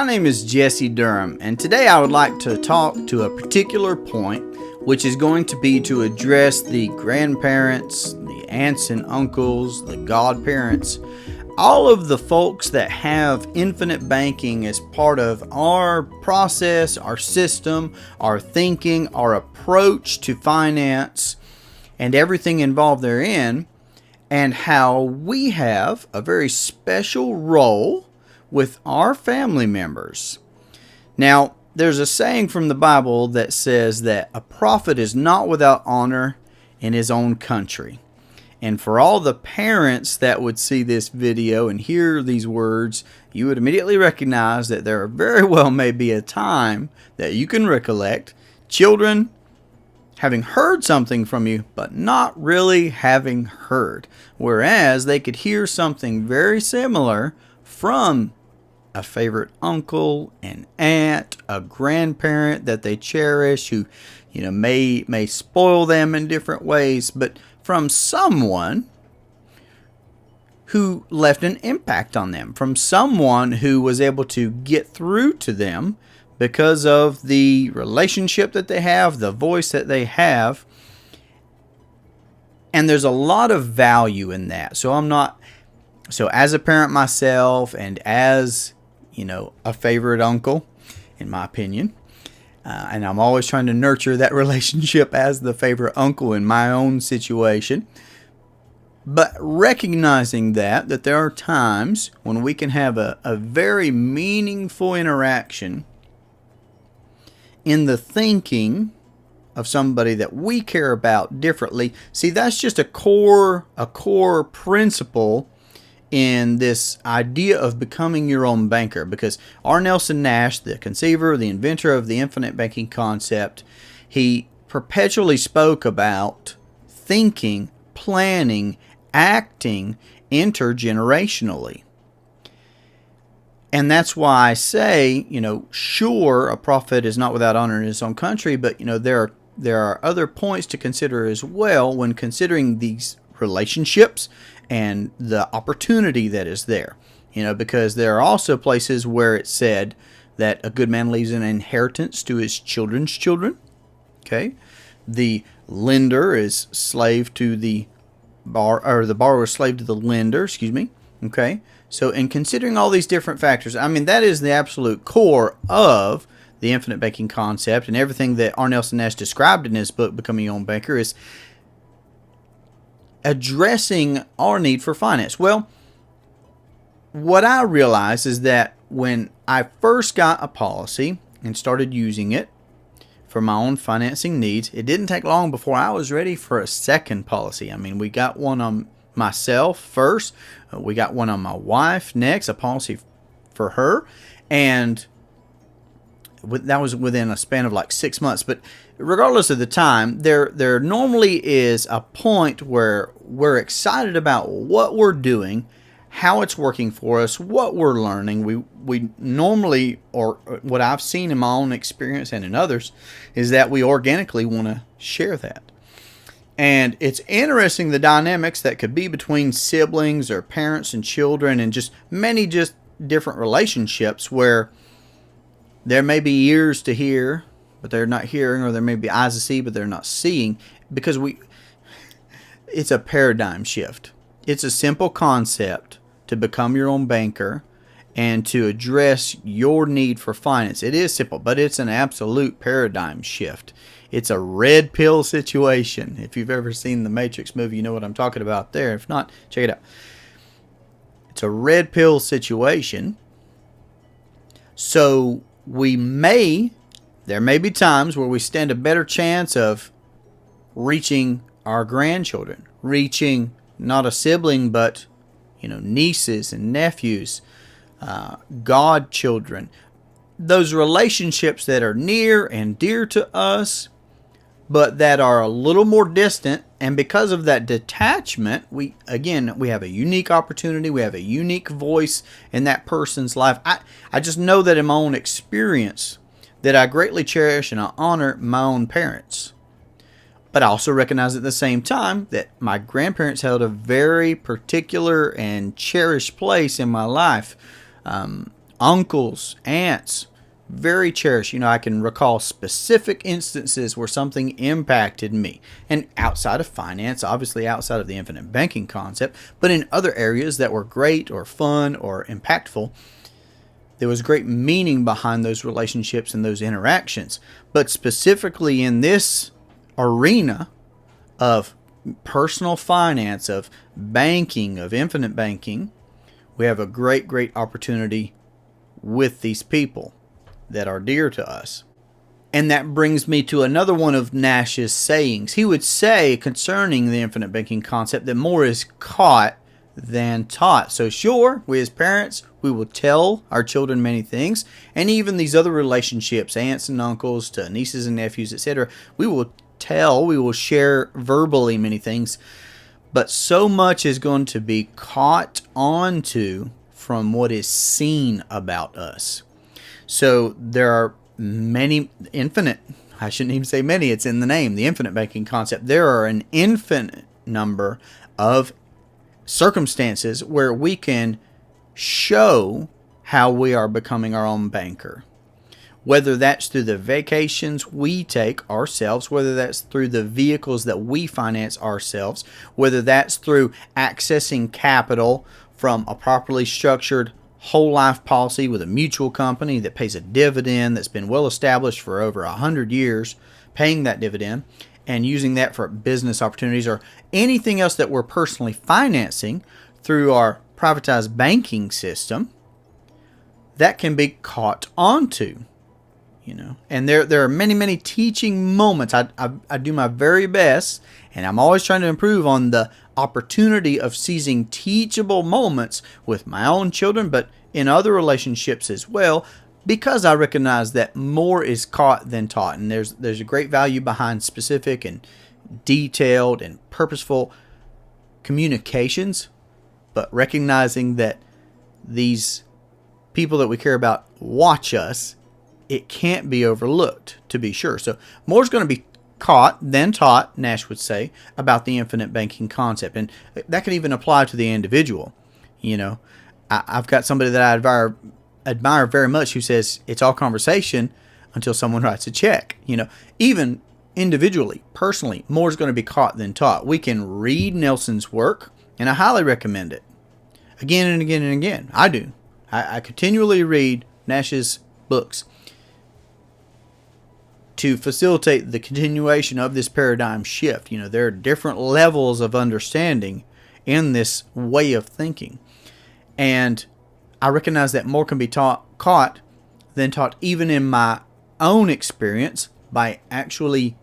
My name is Jesse Durham, and today I would like to talk to a particular point, which is going to be to address the grandparents, the aunts and uncles, the godparents, all of the folks that have infinite banking as part of our process, our system, our thinking, our approach to finance, and everything involved therein, and how we have a very special role with our family members. Now, there's a saying from the Bible that says that a prophet is not without honor in his own country. And for all the parents that would see this video and hear these words, you would immediately recognize that there very well may be a time that you can recollect children having heard something from you, but not really having heard. Whereas they could hear something very similar from a favorite uncle, an aunt, a grandparent that they cherish, who may spoil them in different ways, but from someone who left an impact on them, from someone who was able to get through to them because of the relationship that they have, the voice that they have. And there's a lot of value in that. So as a parent myself, and as a favorite uncle, in my opinion, and I'm always trying to nurture that relationship as the favorite uncle in my own situation. But recognizing that there are times when we can have a very meaningful interaction in the thinking of somebody that we care about differently. See, that's just a core principle in this idea of becoming your own banker, because R. Nelson Nash, the conceiver, the inventor of the infinite banking concept, he perpetually spoke about thinking, planning, acting intergenerationally. And that's why I say, sure, a prophet is not without honor in his own country, but there are other points to consider as well when considering these relationships and the opportunity that is there. Because there are also places where it's said that a good man leaves an inheritance to his children's children. Okay? The lender is slave to the the borrower is slave to the lender, Okay? So in considering all these different factors, that is the absolute core of the infinite banking concept, and everything that R. Nelson Nash described in his book, Becoming Your Own Banker, is addressing our need for finance. Well, what I realized is that when I first got a policy and started using it for my own financing needs, it didn't take long before I was ready for a second policy. We got one on myself first, we got one on my wife next, a policy for her, and that was within a span of like 6 months. But regardless of the time, there normally is a point where we're excited about what we're doing, how it's working for us, what we're learning. We normally, or what I've seen in my own experience and in others, is that we organically want to share that. And it's interesting the dynamics that could be between siblings or parents and children, and just many different relationships where there may be ears to hear, but they're not hearing, or there may be eyes to see, but they're not seeing, because it's a paradigm shift. It's a simple concept to become your own banker and to address your need for finance. It is simple, but it's an absolute paradigm shift. It's a red pill situation. If you've ever seen the Matrix movie, you know what I'm talking about there. If not, check it out. It's a red pill situation. So there may be times where we stand a better chance of reaching our grandchildren, reaching not a sibling, but nieces and nephews, godchildren, those relationships that are near and dear to us, but that are a little more distant. And because of that detachment, we have a unique opportunity. We have a unique voice in that person's life. I just know that in my own experience that I greatly cherish and I honor my own parents. But I also recognize at the same time that my grandparents held a very particular and cherished place in my life. uncles, aunts, very cherished. I can recall specific instances where something impacted me. And outside of finance, obviously outside of the infinite banking concept, but in other areas that were great or fun or impactful, there was great meaning behind those relationships and those interactions. But specifically in this arena of personal finance, of banking, of infinite banking, we have a great, great opportunity with these people that are dear to us. And that brings me to another one of Nash's sayings. He would say concerning the infinite banking concept that more is caught than taught. So sure, we as parents, we will tell our children many things, and even these other relationships, aunts and uncles to nieces and nephews, etc., we will share verbally many things, but so much is going to be caught onto from what is seen about us. So there are I shouldn't even say many, it's in the name, the infinite banking concept. There are an infinite number of circumstances where we can show how we are becoming our own banker. Whether that's through the vacations we take ourselves, whether that's through the vehicles that we finance ourselves, whether that's through accessing capital from a properly structured whole life policy with a mutual company that pays a dividend that's been well established for over 100 years, paying that dividend and using that for business opportunities, or anything else that we're personally financing through our privatized banking system, that can be caught onto. And there are many, many teaching moments. I do my very best, and I'm always trying to improve on the opportunity of seizing teachable moments with my own children, but in other relationships as well, because I recognize that more is caught than taught, and there's a great value behind specific and detailed and purposeful communications, but recognizing that these people that we care about watch us, it can't be overlooked, to be sure. So more is going to be caught than taught, Nash would say, about the infinite banking concept. And that can even apply to the individual. I've got somebody that I admire very much who says it's all conversation until someone writes a check. Even individually, personally, more is going to be caught than taught. We can read Nelson's work, and I highly recommend it. Again and again and again. I do. I continually read Nash's books to facilitate the continuation of this paradigm shift. There are different levels of understanding in this way of thinking. And I recognize that more can be caught than taught, even in my own experience, by actually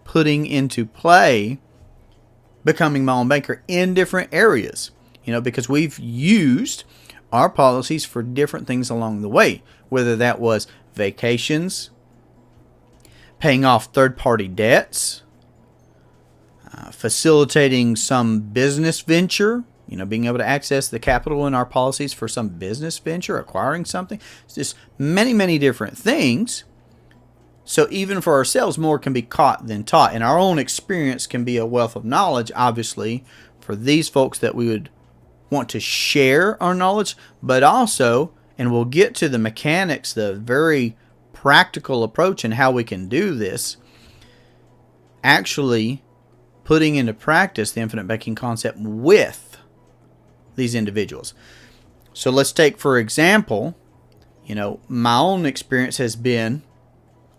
putting into play becoming my own banker in different areas. Because we've used our policies for different things along the way, whether that was vacations, paying off third-party debts, facilitating some business venture, being able to access the capital in our policies for some business venture, acquiring something. It's just many, many different things. So even for ourselves, more can be caught than taught. And our own experience can be a wealth of knowledge, obviously, for these folks that we would want to share our knowledge, but also, and we'll get to the mechanics, the very practical approach and how we can do this, actually putting into practice the infinite banking concept with these individuals. So let's take, for example, my own experience has been,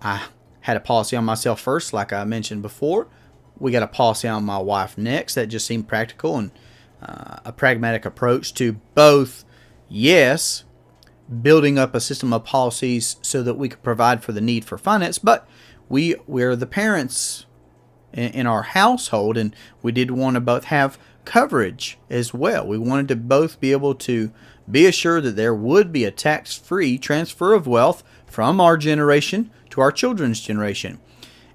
I had a policy on myself first, like I mentioned before. We got a policy on my wife next. That just seemed practical and a pragmatic approach to both, yes, building up a system of policies so that we could provide for the need for finance, but we're the parents in our household, and we did want to both have coverage as well. We wanted to both be able to be assured that there would be a tax-free transfer of wealth from our generation to our children's generation.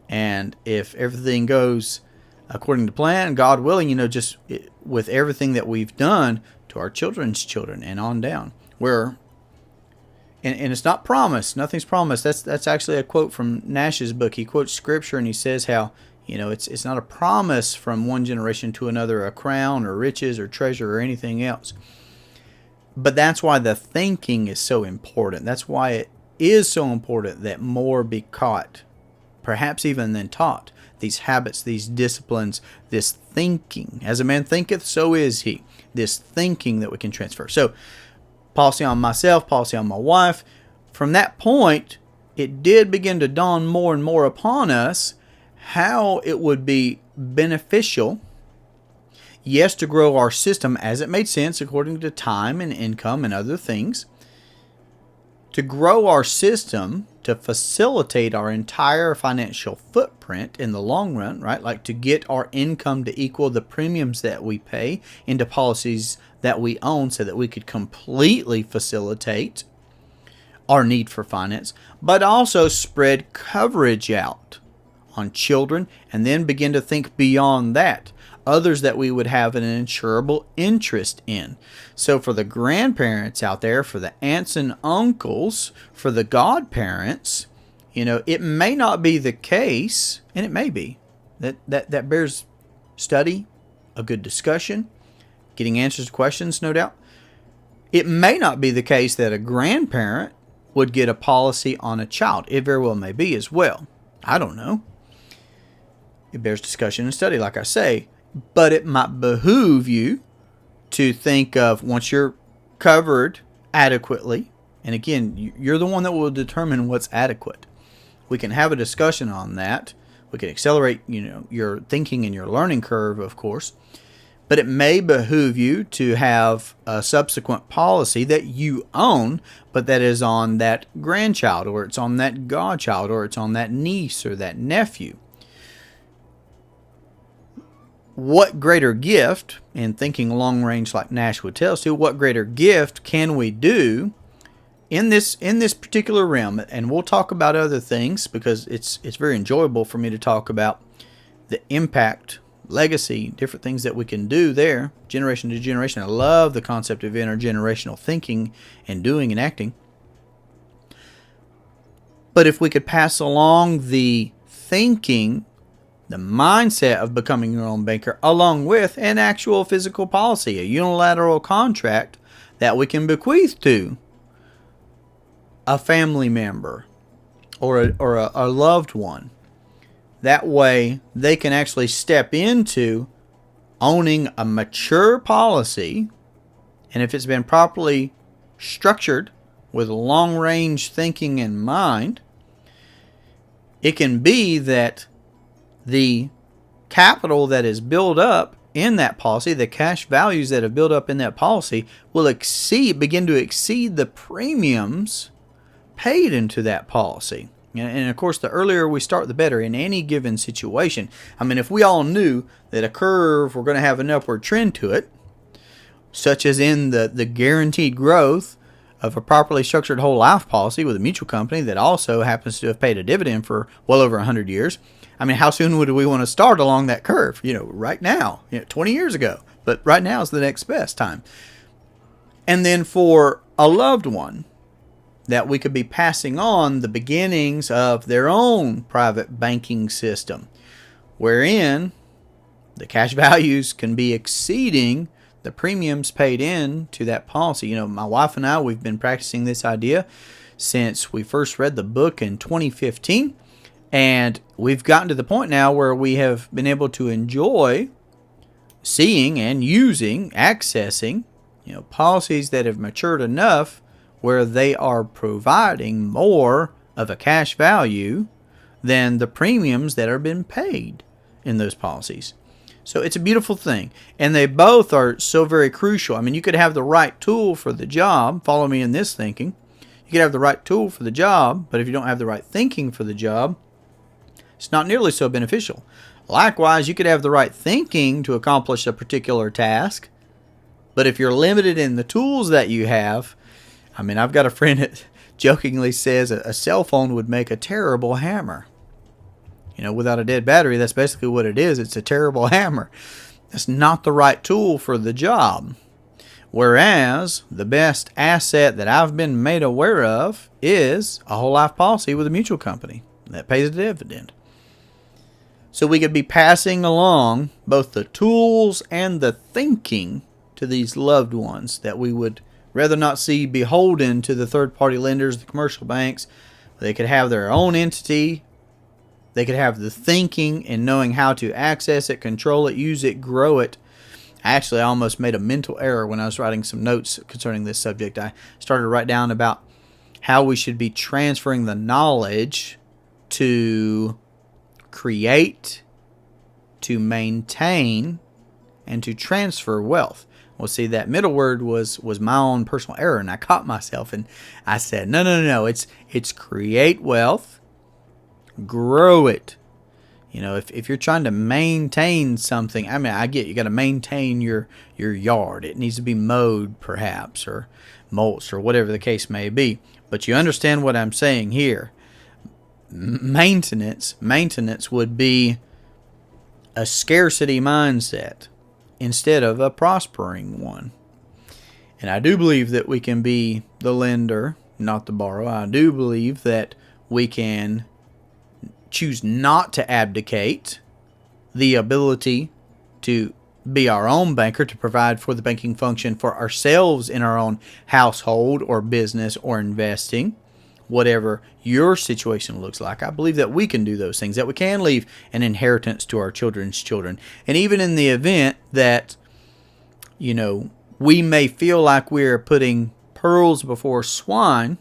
And if everything goes according to plan, God willing, just with everything that we've done, to our children's children and on down. And it's not promised. Nothing's promised. That's actually a quote from Nash's book. He quotes scripture and he says how, it's not a promise from one generation to another, a crown or riches or treasure or anything else. But that's why the thinking is so important. That's why it is so important that more be caught, perhaps even than taught. These habits, these disciplines, this thinking. As a man thinketh, so is he. This thinking that we can transfer. So, policy on myself, policy on my wife. From that point, it did begin to dawn more and more upon us how it would be beneficial, yes, to grow our system as it made sense according to time and income and other things, to grow our system to facilitate our entire financial footprint in the long run, right? Like to get our income to equal the premiums that we pay into policies that we own so that we could completely facilitate our need for finance, but also spread coverage out on children and then begin to think beyond that. Others that we would have an insurable interest in. So for the grandparents out there, for the aunts and uncles, for the godparents, it may not be the case, and it may be, that bears study, a good discussion, getting answers to questions, no doubt. It may not be the case that a grandparent would get a policy on a child. It very well may be as well. I don't know. It bears discussion and study, like I say. But it might behoove you to think of, once you're covered adequately, and again, you're the one that will determine what's adequate. We can have a discussion on that. We can accelerate, your thinking and your learning curve, of course. But it may behoove you to have a subsequent policy that you own, but that is on that grandchild, or it's on that godchild, or it's on that niece or that nephew. What greater gift, in thinking long range like Nash would tell us to, what greater gift can we do in this particular realm? And we'll talk about other things because it's very enjoyable for me to talk about the impact, legacy, different things that we can do there, generation to generation. I love the concept of intergenerational thinking and doing and acting. But if we could pass along the thinking, the mindset of becoming your own banker, along with an actual physical policy, a unilateral contract that we can bequeath to a family member or a loved one. That way they can actually step into owning a mature policy, and if it's been properly structured with long-range thinking in mind, it can be that the capital that is built up in that policy, the cash values that have built up in that policy, will begin to exceed the premiums paid into that policy. And of course, the earlier we start, the better in any given situation. I mean, if we all knew that a curve were going to have an upward trend to it, such as in the guaranteed growth of a properly structured whole life policy with a mutual company that also happens to have paid a dividend for well over 100 years, I mean, how soon would we want to start along that curve? Right now, 20 years ago. But right now is the next best time. And then for a loved one, that we could be passing on the beginnings of their own private banking system, wherein the cash values can be exceeding the premiums paid in to that policy. My wife and I, we've been practicing this idea since we first read the book in 2015. And we've gotten to the point now where we have been able to enjoy seeing and using, accessing, policies that have matured enough where they are providing more of a cash value than the premiums that are being paid in those policies. So it's a beautiful thing. And they both are so very crucial. I mean, you could have the right tool for the job. Follow me in this thinking. You could have the right tool for the job, but if you don't have the right thinking for the job, it's not nearly so beneficial. Likewise, you could have the right thinking to accomplish a particular task, but if you're limited in the tools that you have, I mean, I've got a friend that jokingly says a cell phone would make a terrible hammer. Without a dead battery, that's basically what it is. It's a terrible hammer. That's not the right tool for the job. Whereas the best asset that I've been made aware of is a whole life policy with a mutual company that pays a dividend. So we could be passing along both the tools and the thinking to these loved ones that we would rather not see beholden to the third-party lenders, the commercial banks. They could have their own entity. They could have the thinking and knowing how to access it, control it, use it, grow it. Actually, I almost made a mental error when I was writing some notes concerning this subject. I started to write down about how we should be transferring the knowledge to create, to maintain, and to transfer wealth. Well, see, that middle word was my own personal error, and I caught myself, and I said, no. It's create wealth, grow it. You know, if you're trying to maintain something, I mean, I get you got to maintain your yard. It needs to be mowed, perhaps, or mulched, or whatever the case may be. But you understand what I'm saying here. Maintenance would be a scarcity mindset instead of a prospering one. And I do believe that we can be the lender, not the borrower. I do believe that we can choose not to abdicate the ability to be our own banker, to provide for the banking function for ourselves in our own household or business or investing, whatever your situation looks like. I believe that we can do those things, that we can leave an inheritance to our children's children. And even in the event that, you know, we may feel like we're putting pearls before swine,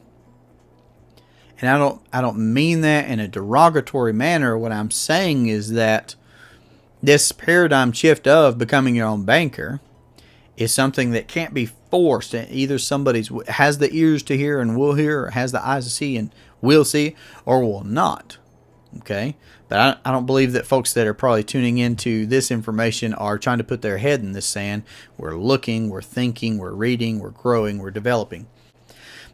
and I don't mean that in a derogatory manner. What I'm saying is that this paradigm shift of becoming your own banker is something that can't be forced. Either somebody has the ears to hear and will hear, or has the eyes to see and will see, or will not. Okay? But I don't believe that folks that are probably tuning into this information are trying to put their head in the sand. We're looking, we're thinking, we're reading, we're growing, we're developing.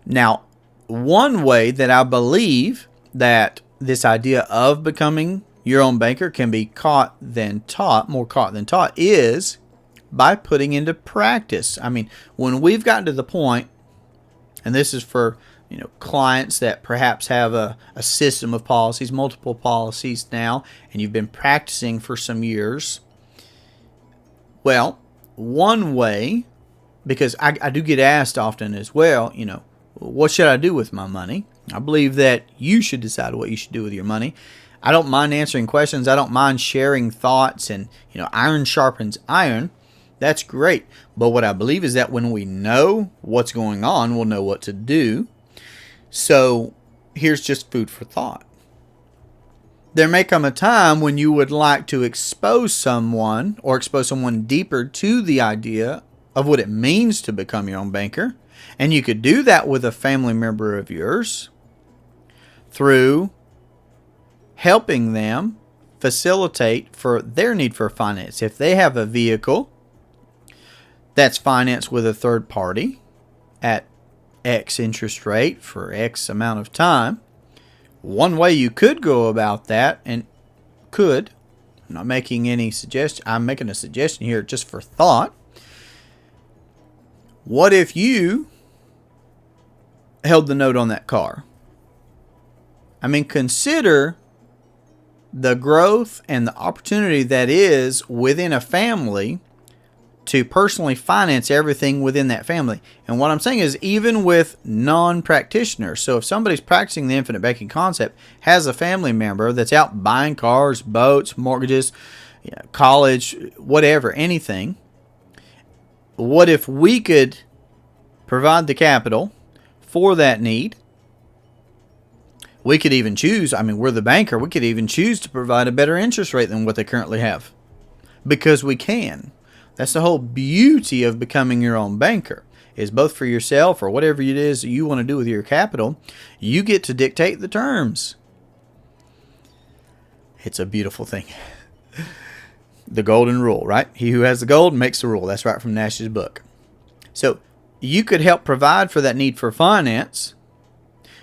Now, one way that I believe that this idea of becoming your own banker can be more caught than taught, is by putting into practice. I mean, when we've gotten to the point, and this is for, you know, clients that perhaps have a system of policies, multiple policies now, and you've been practicing for some years. Well, one way, because I do get asked often as well, you know, what should I do with my money? I believe that you should decide what you should do with your money. I don't mind answering questions. I don't mind sharing thoughts, and, you know, iron sharpens iron. That's great. But what I believe is that when we know what's going on, we'll know what to do. So here's just food for thought. There may come a time when you would like to expose someone deeper to the idea of what it means to become your own banker. And you could do that with a family member of yours through helping them facilitate for their need for finance. If they have a vehicle that's financed with a third party at X interest rate for X amount of time, one way you could go about that, I'm not making any suggestion, I'm making a suggestion here just for thought. What if you held the note on that car? I mean, consider the growth and the opportunity that is within a family to personally finance everything within that family. And what I'm saying is, even with non-practitioners. So if somebody's practicing the infinite banking concept, has a family member that's out buying cars, boats, mortgages, college, whatever, anything. What if we could provide the capital for that need? We could even choose, we're the banker, we could even choose to provide a better interest rate than what they currently have. Because we can. That's the whole beauty of becoming your own banker, is both for yourself or whatever it is you want to do with your capital, you get to dictate the terms. It's a beautiful thing. The golden rule, right? He who has the gold makes the rule. That's right from Nash's book. So you could help provide for that need for finance.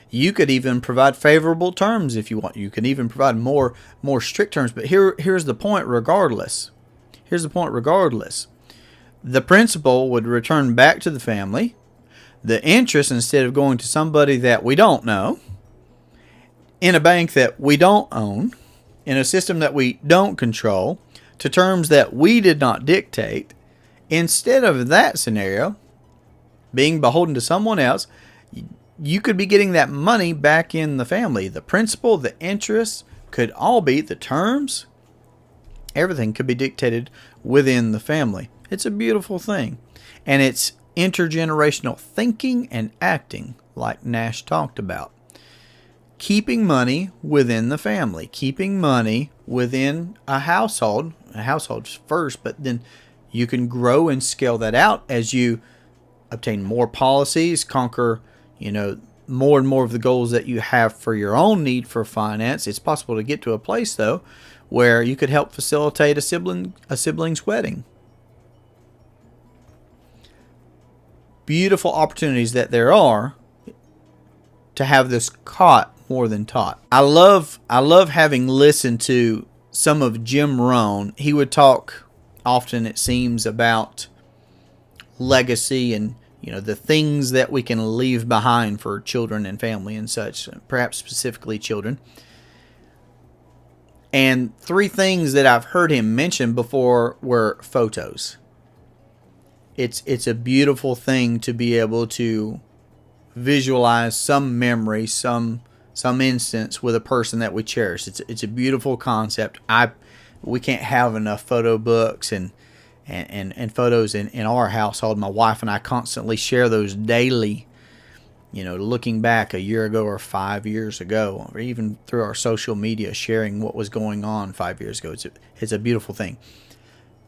You could even provide favorable terms if you want. You can even provide more strict terms. But here's the point regardless. The principal would return back to the family. The interest, instead of going to somebody that we don't know, in a bank that we don't own, in a system that we don't control, to terms that we did not dictate, instead of that scenario, being beholden to someone else, you could be getting that money back in the family. The principal, the interest could all be, the terms, everything could be dictated within the family. It's a beautiful thing. And it's intergenerational thinking and acting, like Nash talked about. Keeping money within the family, keeping money within a household first, but then you can grow and scale that out as you obtain more policies, conquer, more and more of the goals that you have for your own need for finance. It's possible to get to a place, though, where you could help facilitate a sibling's wedding. Beautiful opportunities that there are to have this caught more than taught. I love having listened to some of Jim Rohn. He would talk often, it seems, about legacy and the things that we can leave behind for children and family and such, perhaps specifically children. And 3 things that I've heard him mention before were photos. It's a beautiful thing to be able to visualize some memory, some instance with a person that we cherish. It's a beautiful concept. We can't have enough photo books and photos in our household. My wife and I constantly share those daily, looking back a year ago or 5 years ago, or even through our social media, sharing what was going on 5 years ago. It's a beautiful thing.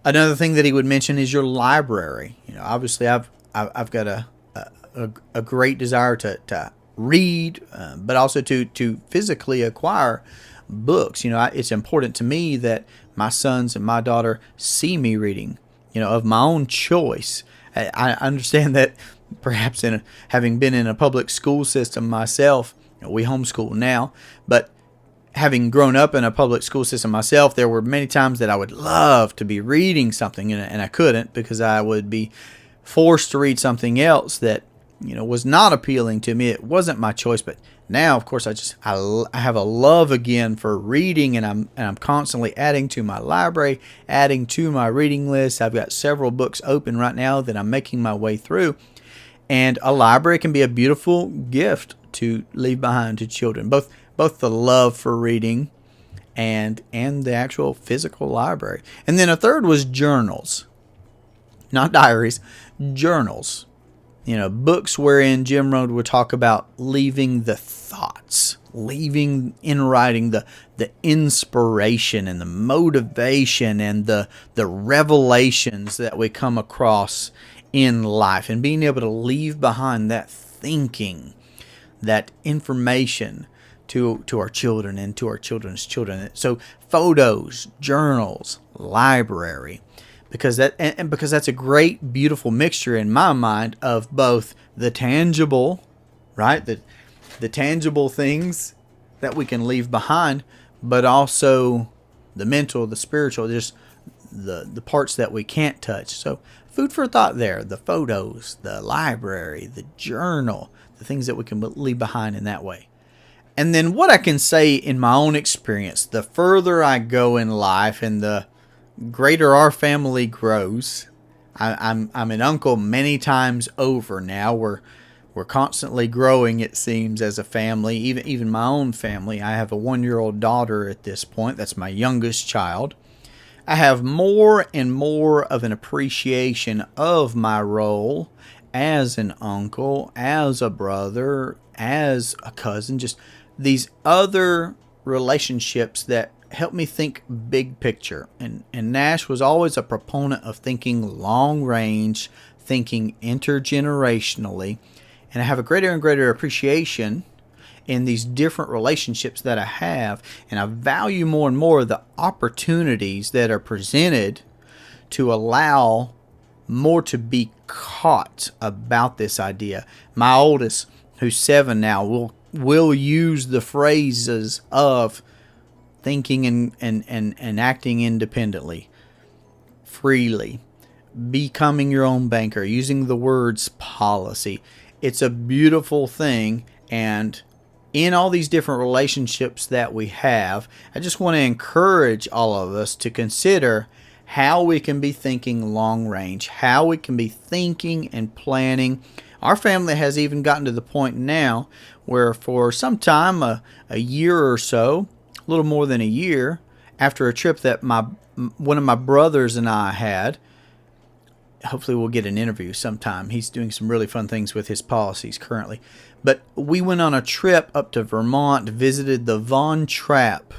Another thing that he would mention is your library. Obviously I've got a great desire to read, but also to physically acquire books. It's important to me that my sons and my daughter see me reading, of my own choice. I understand that perhaps having been in a public school system myself, we homeschool now, but having grown up in a public school system myself, there were many times that I would love to be reading something and I couldn't, because I would be forced to read something else that was not appealing to me. It wasn't my choice. But now, of course, I have a love again for reading, and I'm constantly adding to my library, adding to my reading list. I've got several books open right now that I'm making my way through. And a library can be a beautiful gift to leave behind to children, both the love for reading and the actual physical library. And then a third was journals, not diaries, journals. Books wherein Jim Rohn would talk about leaving the thoughts, leaving in writing the inspiration and the motivation and the revelations that we come across in life, and being able to leave behind that thinking, that information to our children and to our children's children. So photos, journals, library. Because that's a great, beautiful mixture in my mind of both the tangible, right? The tangible things that we can leave behind, but also the mental, the spiritual, just the parts that we can't touch. So food for thought there. The photos, the library, the journal, the things that we can leave behind in that way. And then what I can say in my own experience, the further I go in life and the greater our family grows. I'm an uncle many times over now. We're constantly growing, it seems, as a family. Even my own family. I have a 1-year-old daughter at this point. That's my youngest child. I have more and more of an appreciation of my role as an uncle, as a brother, as a cousin. Just these other relationships that help me think big picture. And Nash was always a proponent of thinking long range, thinking intergenerationally. And I have a greater and greater appreciation in these different relationships that I have. And I value more and more the opportunities that are presented to allow more to be caught about this idea. My oldest, who's 7 now, will use the phrases of thinking and acting independently, freely, becoming your own banker, using the words policy. It's a beautiful thing. And in all these different relationships that we have, I just want to encourage all of us to consider how we can be thinking long range, how we can be thinking and planning Our family has even gotten to the point now where for some time, a year or so, a little more than a year, after a trip that one of my brothers and I had, hopefully we'll get an interview sometime. He's doing some really fun things with his policies currently. But we went on a trip up to Vermont, visited the Von Trapp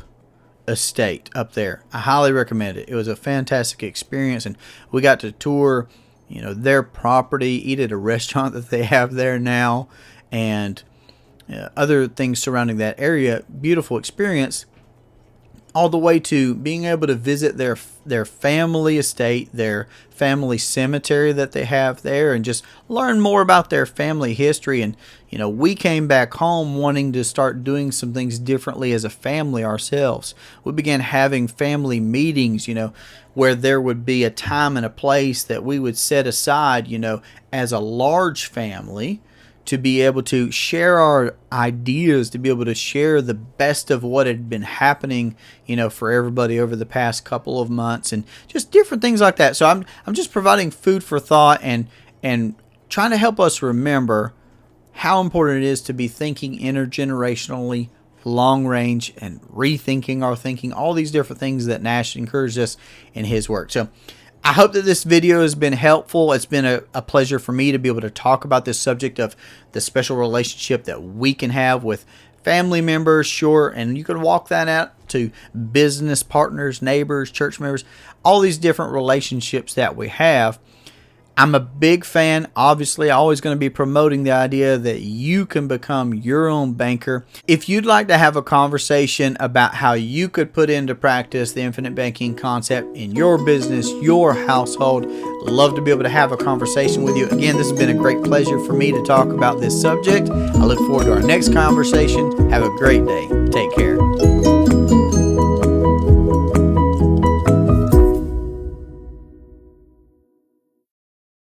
estate up there. I highly recommend it. It was a fantastic experience, and we got to tour, their property, eat at a restaurant that they have there now, and other things surrounding that area. Beautiful experience. All the way to being able to visit their family estate, their family cemetery that they have there, and just learn more about their family history. And we came back home wanting to start doing some things differently as a family ourselves. We began having family meetings, where there would be a time and a place that we would set aside, as a large family, to be able to share our ideas, to be able to share the best of what had been happening, for everybody over the past couple of months, and just different things like that. So I'm just providing food for thought and trying to help us remember how important it is to be thinking intergenerationally, long range, and rethinking our thinking, all these different things that Nash encouraged us in his work. So I hope that this video has been helpful. It's been a pleasure for me to be able to talk about this subject of the special relationship that we can have with family members, sure, and you can walk that out to business partners, neighbors, church members, all these different relationships that we have. I'm a big fan, obviously, always going to be promoting the idea that you can become your own banker. If you'd like to have a conversation about how you could put into practice the infinite banking concept in your business, your household, love to be able to have a conversation with you. Again, this has been a great pleasure for me to talk about this subject. I look forward to our next conversation. Have a great day. Take care.